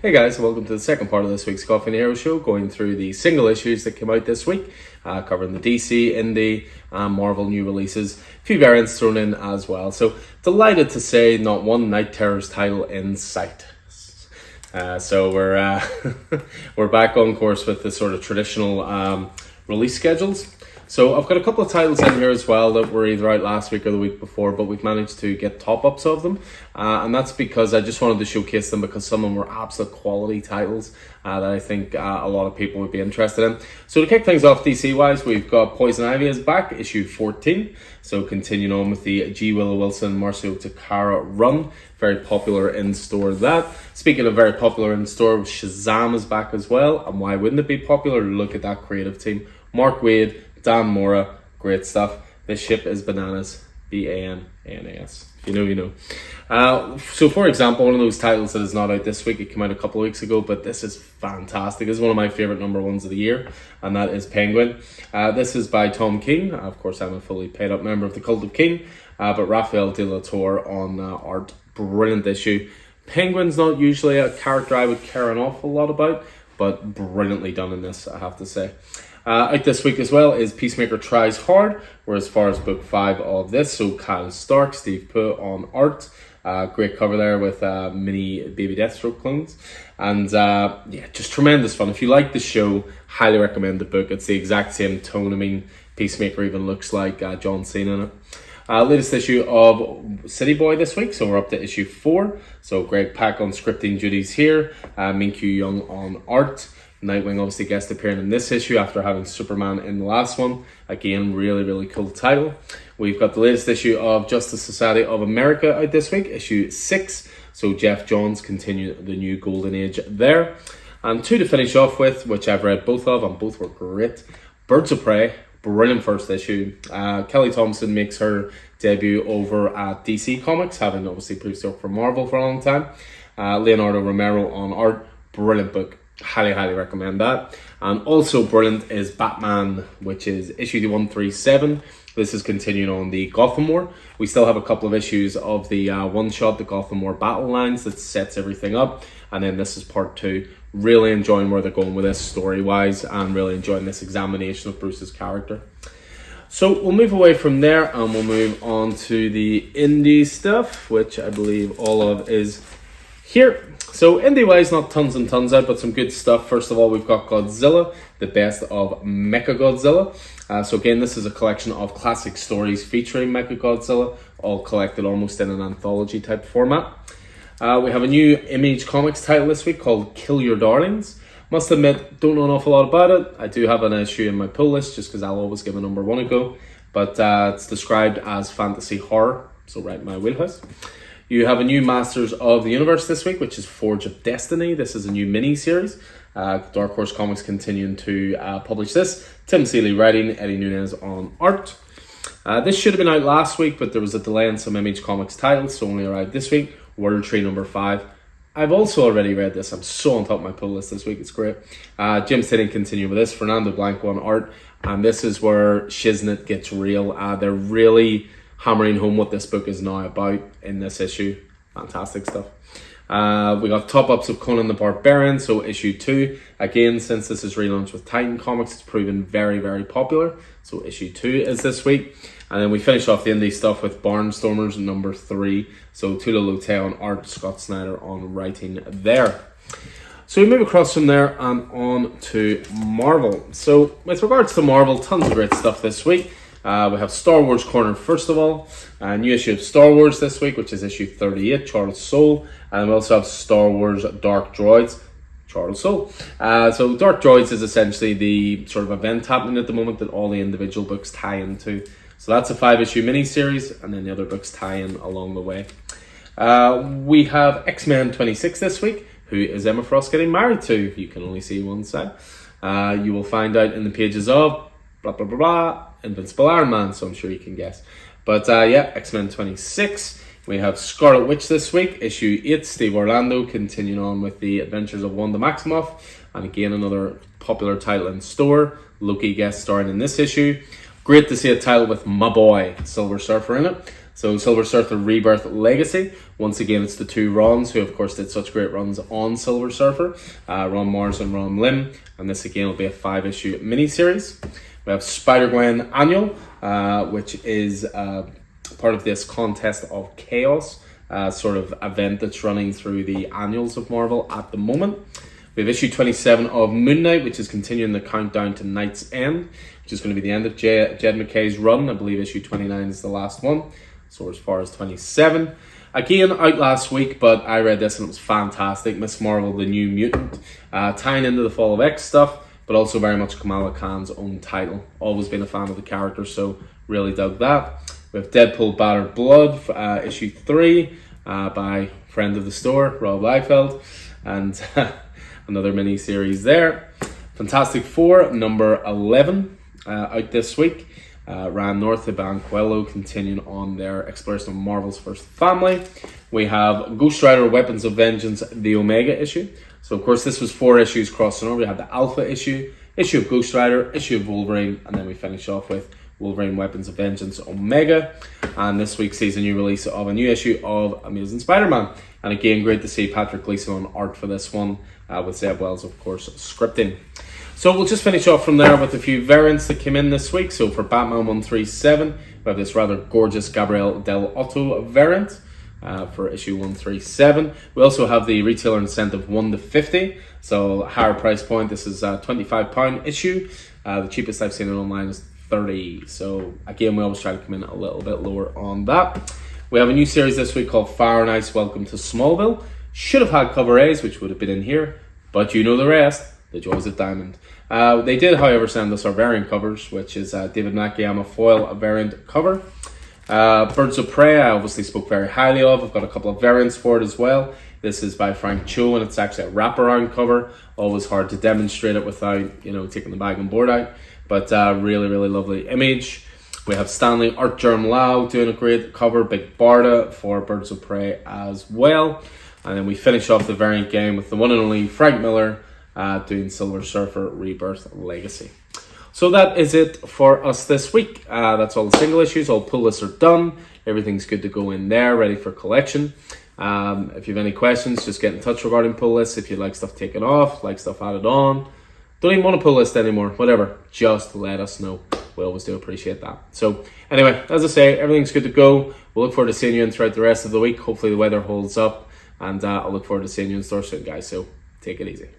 Hey guys, welcome to the second part of this week's Coffee and Hero Show, going through the single issues that came out this week, covering the DC, Indie, and Marvel new releases, a few variants thrown in as well. So delighted to say not one Night Terrors title in sight. So we're we're back on course with the sort of traditional release schedules. So I've got a couple of titles in here as well that were either out last week or the week before, but we've managed to get top-ups of them. And that's because I just wanted to showcase them because some of them were absolute quality titles that I think a lot of people would be interested in. So to kick things off DC-wise, we've got Poison Ivy is back, issue 14. So continuing on with the G. Willow Wilson, Marcio Takara run. Very popular in-store that. Speaking of very popular in-store, Shazam is back as well. And why wouldn't it be popular? Look at that creative team. Mark Waid, Dan Mora, great stuff. This ship is bananas. B-A-N-A-N-A-S. If you know, you know. So for example, one of those titles that is not out this week, it came out a couple of weeks ago, but this is fantastic. This is one of my favorite number ones of the year, and that is Penguin. This is by Tom King. Of course, I'm a fully paid up member of the Cult of King, but Rafael de la Torre on art. Brilliant issue. Penguin's not usually a character I would care an awful lot about, but brilliantly done in this, I have to say. Out this week as well is Peacemaker Tries Hard, where as far as book 5 of this, so Kyle Stark, Steve Pugh on art. Great cover there with mini Baby Deathstroke clones. And yeah, just tremendous fun. If you like the show, highly recommend the book. It's the exact same tone. I mean, Peacemaker even looks like John Cena in it. Latest issue of City Boy this week, so we're up to issue 4. So Greg Pak on scripting duties here, Min-Kyu Young on art. Nightwing obviously guest appearing in this issue after having Superman in the last one. Again, really cool title. We've got the latest issue of Justice Society of America out this week, issue 6. So Jeff Johns continued the new golden age there. And 2 to finish off with, which I've read both of, and both were great. Birds of Prey, brilliant first issue. Kelly Thompson makes her debut over at DC Comics, having obviously previously worked for Marvel for a long time. Leonardo Romero on art, brilliant book. Highly recommend that. And also brilliant is Batman, which is issue 137. This is continuing on the Gotham War. We still have a couple of issues of the one-shot, the Gotham War Battle Lines, that sets everything up. And then this is part 2. Really enjoying where they're going with this story-wise, and really enjoying this examination of Bruce's character. So we'll move away from there, and we'll move on to the indie stuff, which I believe all of is here. So indie-wise, not tons and tons out, but some good stuff. First of all, we've got Godzilla, the best of Mechagodzilla. So again, this is a collection of classic stories featuring Mechagodzilla, all collected almost in an anthology type format. We have a new Image Comics title this week called Kill Your Darlings. Must admit, don't know an awful lot about it. I do have an issue in my pull list just because I'll always give a number 1 a go. But it's described as fantasy horror, so right in my wheelhouse. You have a new Masters of the Universe this week, which is Forge of Destiny. This is a new mini-series. Dark Horse Comics continuing to publish this. Tim Seeley writing, Eddie Nunez on art. This should have been out last week, but there was a delay in some Image Comics titles, so only arrived this week. World Tree number 5. I've also already read this. I'm so on top of my pull list this week. It's great. Jim Sitting continuing with this. Fernando Blanco on art. And this is where Shiznit gets real. They're really hammering home what this book is now about in this issue. Fantastic stuff. We got top-ups of Conan the Barbarian, so issue 2. Again, since this is relaunched with Titan Comics, it's proven very popular. So issue 2 is this week. And then we finish off the indie stuff with Barnstormers number 3. So Tula Lotay on art, Scott Snyder on writing there. So we move across from there and on to Marvel. So with regards to Marvel, tons of great stuff this week. We have Star Wars Corner first of all, a new issue of Star Wars this week, which is issue 38, Charles Soule, and we also have Star Wars Dark Droids, Charles Soule. So Dark Droids is essentially the sort of event happening at the moment that all the individual books tie into. So that's a 5-issue miniseries, and then the other books tie in along the way. We have X-Men 26 this week, who is Emma Frost getting married to. You can only see one side. You will find out in the pages of blah blah blah blah Invincible Iron Man, so I'm sure you can guess. But yeah, X-Men 26. We have Scarlet Witch this week, issue 8, Steve Orlando, continuing on with the adventures of Wanda Maximoff. And again, another popular title in store. Loki guest starring in this issue. Great to see a title with my boy, Silver Surfer, in it. So Silver Surfer Rebirth Legacy. Once again, it's the two Rons who, of course, did such great runs on Silver Surfer, Ron Morris and Ron Lim. And this again will be a 5-issue miniseries. We have Spider-Gwen Annual, which is part of this Contest of Chaos sort of event that's running through the annuals of Marvel at the moment. We have issue 27 of Moon Knight, which is continuing the countdown to Night's End, which is going to be the end of Jed MacKay's run. I believe issue 29 is the last one. So as far as 27. Again, out last week, but I read this and it was fantastic. Miss Marvel, the New Mutant, tying into the Fall of X stuff, but also very much Kamala Khan's own title. Always been a fan of the character, so really dug that. We have Deadpool Battered Blood, issue 3, by friend of the store, Rob Liefeld, and another mini-series there. Fantastic Four, number 11, out this week. Ryan North and Ben Coelho continuing on their exploration of Marvel's first family. We have Ghost Rider Weapons of Vengeance, the Omega issue. So, of course, this was 4 issues crossing over. We had the Alpha issue of Ghost Rider, issue of Wolverine, and then we finish off with Wolverine Weapons of Vengeance Omega. And this week sees a new release of a new issue of Amazing Spider-Man. And again, great to see Patrick Gleason on art for this one, with Zeb Wells, of course, scripting. So we'll just finish off from there with a few variants that came in this week. So for Batman 137, we have this rather gorgeous Gabriel Del Otto variant for issue 137. We also have the retailer incentive 1 to 50, so higher price point. This is a £25 issue. The cheapest I've seen it online is 30. So again, we always try to come in a little bit lower on that. We have a new series this week called Fire and Ice Welcome to Smallville. Should have had cover A's, which would have been in here, but you know the rest. The Joys of Diamond. They did, however, send us our variant covers, which is David Nakayama foil, a variant cover. Birds of Prey, I obviously spoke very highly of. I've got a couple of variants for it as well. This is by Frank Cho, and it's actually a wraparound cover. Always hard to demonstrate it without, taking the bag and board out. But really, really lovely image. We have Stanley Art Germ Lau doing a great cover. Big Barda for Birds of Prey as well. And then we finish off the variant game with the one and only Frank Miller doing Silver Surfer Rebirth Legacy. So that is it for us this week. That's all the single issues. All pull lists are done. Everything's good to go in there, ready for collection. If you have any questions, just get in touch regarding pull lists. If you'd like stuff taken off, like stuff added on, don't even want a pull list anymore, whatever, just let us know. We always do appreciate that. So anyway, as I say, everything's good to go. We'll look forward to seeing you in throughout the rest of the week. Hopefully the weather holds up, and I'll look forward to seeing you in store soon, guys. So take it easy.